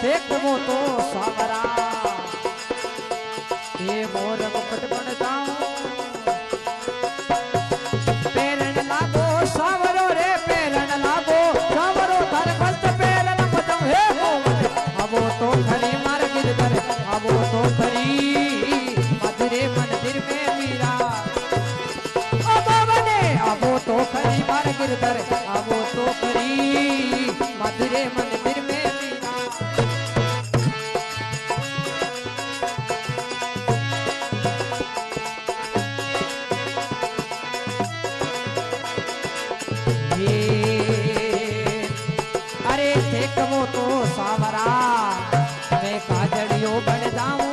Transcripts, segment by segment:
देखो तो सावरा ये मोर मुकुट बन जाऊं पेरण लागो सावरो रे पेरण लागो सावरो धर मस्त पेरण बजाऊं हे मोहन अबो तो खरी मार गिरधर अबो तो खरी मधुरे मंदिर में मीरा अबो बने अबो तो खरी मार गिरधर अबो तो खरी मधुरे मंदिर में मीरा अरे देखो तो सावरा मैं काजड़ियों बन जाऊं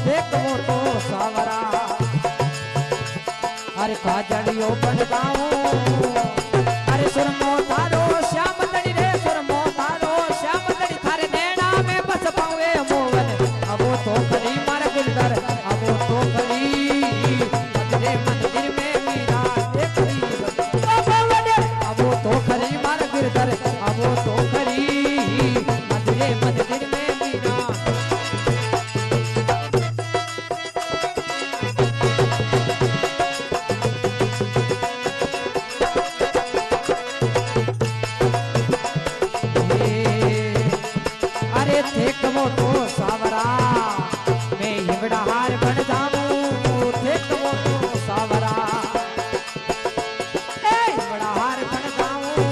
देखो तो सावरा अरे काजड़ियों बन जाऊं अरे सुरमो थारो श्याम तड़ी रे सुरमो थारो श्याम तड़ी थारे नैना में बस पावे मोहन अबो तो खरी मार गिरधर अबो तो खरी मधुरे मंदिर में मीरा देखी अबो तो खरी मार गिरधर अबो तो खरी मधुरे मंदिर में मीरा अरे देखो तो सावरा मैं हिवड़ा हार बन जाऊं देखो तो सावरा हिवड़ा हार बन जाऊं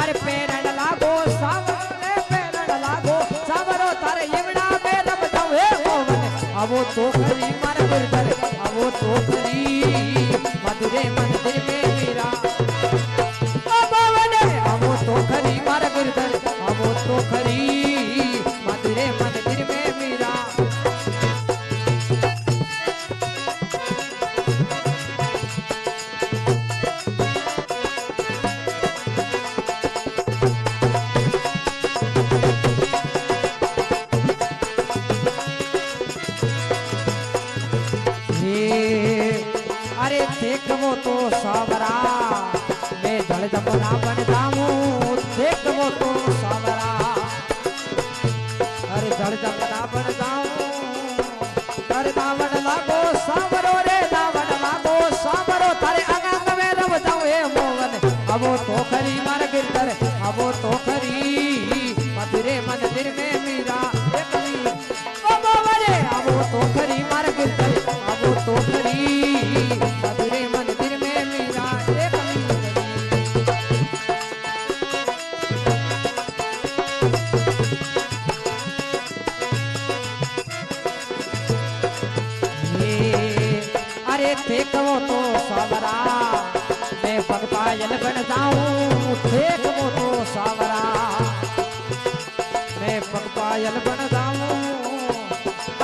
अरे पेरण लागो सावरो रे पेरण लागो सावरो थारे हिवड़ा में रब जाऊं हे मोहन अबो तो खरी मार गिरधर अबो तो खरी मधुरे मंदिर में मीरा अबो बने अबो तो खरी मार गिरधर अबो तो खरी मधुरे मंदिर में मीरा अरे देखो तो सावरा मैं धड़ जमुना बन जाऊं देखो तो सावरा अरे धड़ जमुना बन जाऊं अरे दावण लागो सावरो रे दावण लागो सावरो थारे अंग में रव जाऊं हे मोहन अबो तो खरी मार गिरधर अबो तो खरी मधुरे मंदिर में मीरा देखी अबो बने अबो तो खरी मार गिरधर अबो तो खरी मधुरे मंदिर में मीरा देखी अरे देखो तो सावरा मैं पग पायल बन जाऊं देखो तो सावरा मैं पग पायल बन जाऊं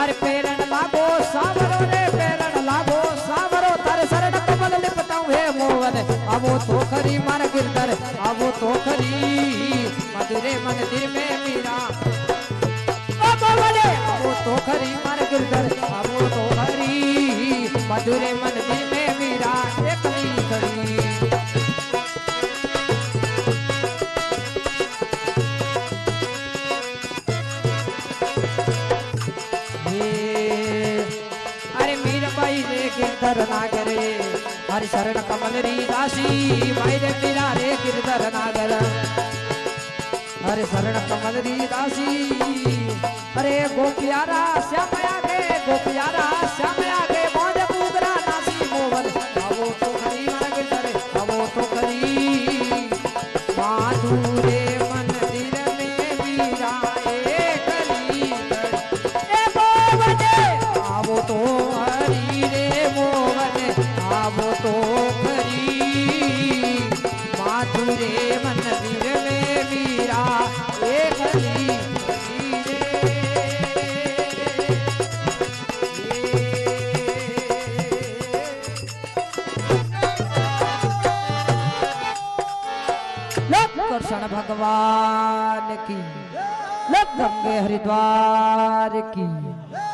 अरे पेरण लागो सावरो रे पेरण लागो सावरो तारे शरण कमल लिपटाऊं हे मोहन अबो तो खरी मार गिरधर अबो तो खरी मधुरे मंदिर में मीरा अबो बने अबो तो खरी मार गिरधर अबो तो खरी मधुरे मंदिर में मीरा देखी खड़ी अरे मीराबाई रे गिरधर नागरे हरि शरण कमल री दासी माई रे मीरा रे गिरधर नागर हरि शरण कमल री दासी अरे गोपियारा श्याम आगे गोपियारा श्याम आगे मोज पुगरा नासी मोहन अबो तो खरी मार गिरधर अबो तो खरी माधुरे मंदिर में मीरा खरी ए मोहन अबो तो हरी रे मोहन अबो तो खरी माधुरे मंदिर में मीरा खरी कृष्ण भगवान की लग गंगे हरिद्वार